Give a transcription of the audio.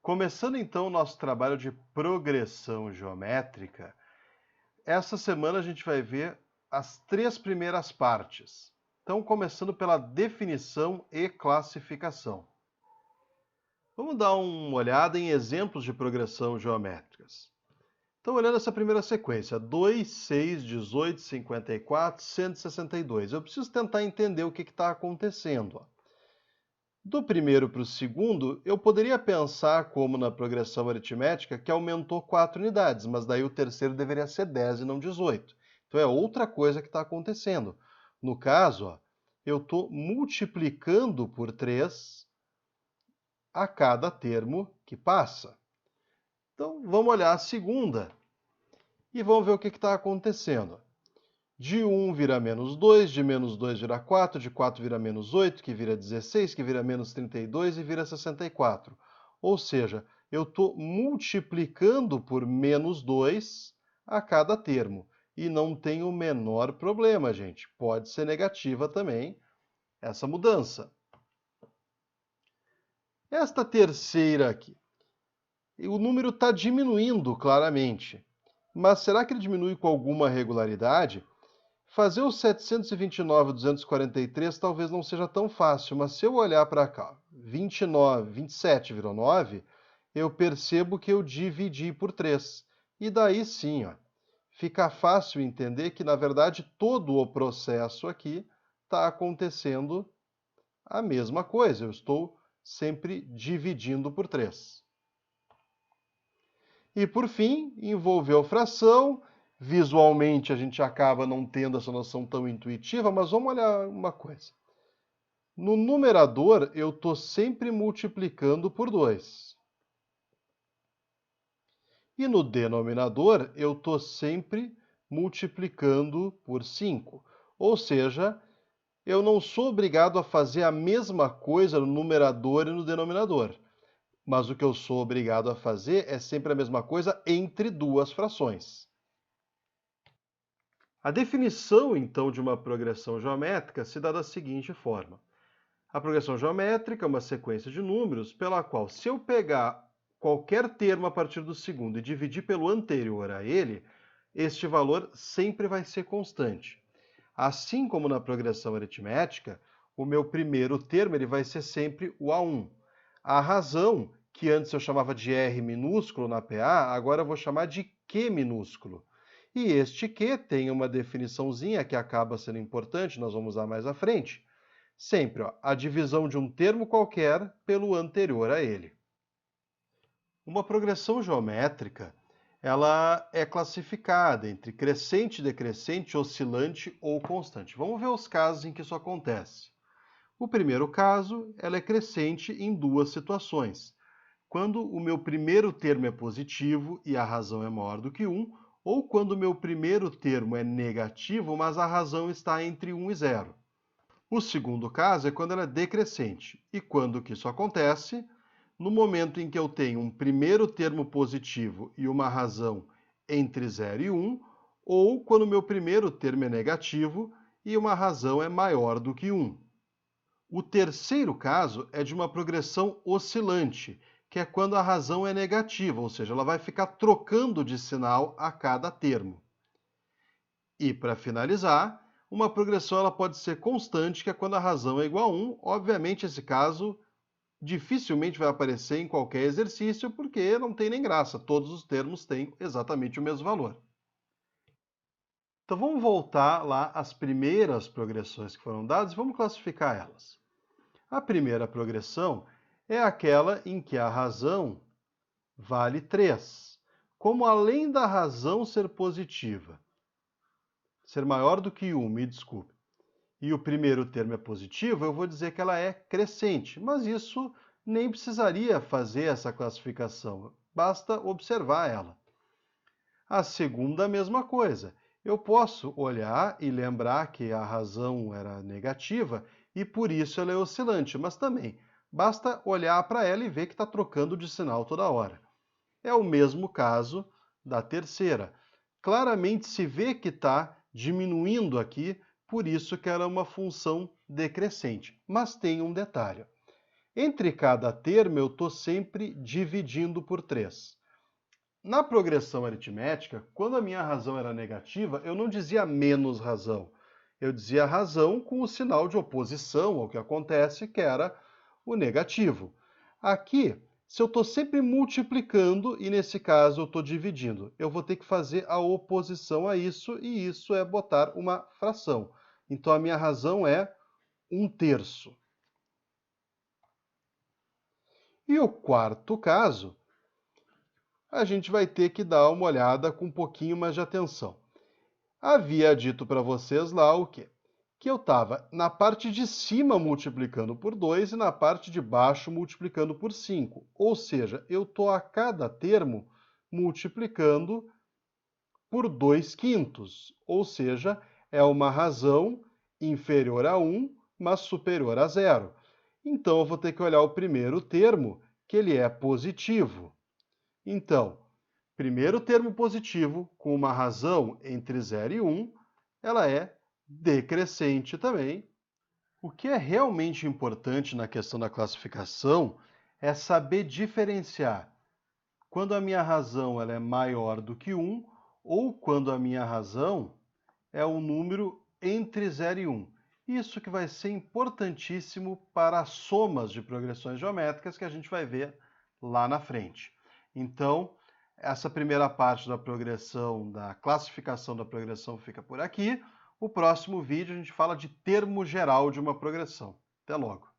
Começando então o nosso trabalho de progressão geométrica, essa semana a gente vai ver as três primeiras partes. Então, começando pela definição e classificação. Vamos dar uma olhada em exemplos de progressão geométricas. Então, olhando essa primeira sequência, 2, 6, 18, 54, 162. Eu preciso tentar entender o que está acontecendo. Do primeiro para o segundo, eu poderia pensar, como na progressão aritmética, que aumentou 4 unidades, mas daí o terceiro deveria ser 10 e não 18. Então é outra coisa que está acontecendo. No caso, eu estou multiplicando por 3 a cada termo que passa. Então vamos olhar a segunda e vamos ver o que está acontecendo. De 1 vira menos 2, de menos 2 vira 4, de 4 vira menos 8, que vira 16, que vira menos 32 e vira 64. Ou seja, eu estou multiplicando por menos 2 a cada termo. E não tem o menor problema, gente. Pode ser negativa também essa mudança. Esta terceira aqui. O número está diminuindo claramente. Mas será que ele diminui com alguma regularidade? Fazer o 729 243 talvez não seja tão fácil, mas se eu olhar para cá, 27 virou 9, eu percebo que eu dividi por 3. E daí sim, fica fácil entender que, na verdade, todo o processo aqui está acontecendo a mesma coisa. Eu estou sempre dividindo por 3. E, por fim, envolveu fração. Visualmente, a gente acaba não tendo essa noção tão intuitiva, mas vamos olhar uma coisa. No numerador, eu estou sempre multiplicando por 2. E no denominador, eu estou sempre multiplicando por 5. Ou seja, eu não sou obrigado a fazer a mesma coisa no numerador e no denominador. Mas o que eu sou obrigado a fazer é sempre a mesma coisa entre duas frações. A definição, então, de uma progressão geométrica se dá da seguinte forma. A progressão geométrica é uma sequência de números pela qual, se eu pegar qualquer termo a partir do segundo e dividir pelo anterior a ele, este valor sempre vai ser constante. Assim como na progressão aritmética, o meu primeiro termo ele vai ser sempre o A1. A razão, que antes eu chamava de R minúsculo na PA, agora eu vou chamar de Q minúsculo. E este Q tem uma definiçãozinha que acaba sendo importante, nós vamos usar mais à frente. Sempre a divisão de um termo qualquer pelo anterior a ele. Uma progressão geométrica, ela é classificada entre crescente, decrescente, oscilante ou constante. Vamos ver os casos em que isso acontece. O primeiro caso, ela é crescente em duas situações. Quando o meu primeiro termo é positivo e a razão é maior do que 1, ou quando o meu primeiro termo é negativo, mas a razão está entre 1 e 0. O segundo caso é quando ela é decrescente. E quando que isso acontece? No momento em que eu tenho um primeiro termo positivo e uma razão entre 0 e 1, ou quando o meu primeiro termo é negativo e uma razão é maior do que 1. O terceiro caso é de uma progressão oscilante, que é quando a razão é negativa, ou seja, ela vai ficar trocando de sinal a cada termo. E, para finalizar, uma progressão ela pode ser constante, que é quando a razão é igual a 1. Obviamente, esse caso dificilmente vai aparecer em qualquer exercício, porque não tem nem graça, todos os termos têm exatamente o mesmo valor. Então vamos voltar lá às primeiras progressões que foram dadas e vamos classificar elas. A primeira progressão é aquela em que a razão vale 3. Como além da razão ser positiva, ser maior do que 1, me desculpe, e o primeiro termo é positivo, eu vou dizer que ela é crescente. Mas isso nem precisaria fazer essa classificação, basta observar ela. A segunda, a mesma coisa. Eu posso olhar e lembrar que a razão era negativa e por isso ela é oscilante, mas também basta olhar para ela e ver que está trocando de sinal toda hora. É o mesmo caso da terceira. Claramente se vê que está diminuindo aqui, por isso que ela é uma função decrescente. Mas tem um detalhe. Entre cada termo, eu estou sempre dividindo por 3. Na progressão aritmética, quando a minha razão era negativa, eu não dizia menos razão. Eu dizia razão com o sinal de oposição ao que acontece, que era o negativo. Aqui, se eu estou sempre multiplicando e nesse caso eu estou dividindo, eu vou ter que fazer a oposição a isso, e isso é botar uma fração. Então a minha razão é 1/3. E o quarto caso, a gente vai ter que dar uma olhada com um pouquinho mais de atenção. Havia dito para vocês lá o quê? Que eu estava na parte de cima multiplicando por 2 e na parte de baixo multiplicando por 5. Ou seja, eu estou a cada termo multiplicando por 2/5. Ou seja, é uma razão inferior a 1, mas superior a 0. Então, eu vou ter que olhar o primeiro termo, que ele é positivo. Então, primeiro termo positivo, com uma razão entre 0 e 1, ela é decrescente também. O que é realmente importante na questão da classificação é saber diferenciar quando a minha razão ela é maior do que 1 ou quando a minha razão é um número entre 0 e 1. Isso que vai ser importantíssimo para as somas de progressões geométricas que a gente vai ver lá na frente. Então, essa primeira parte da progressão, da classificação da progressão fica por aqui. O próximo vídeo a gente fala de termo geral de uma progressão. Até logo!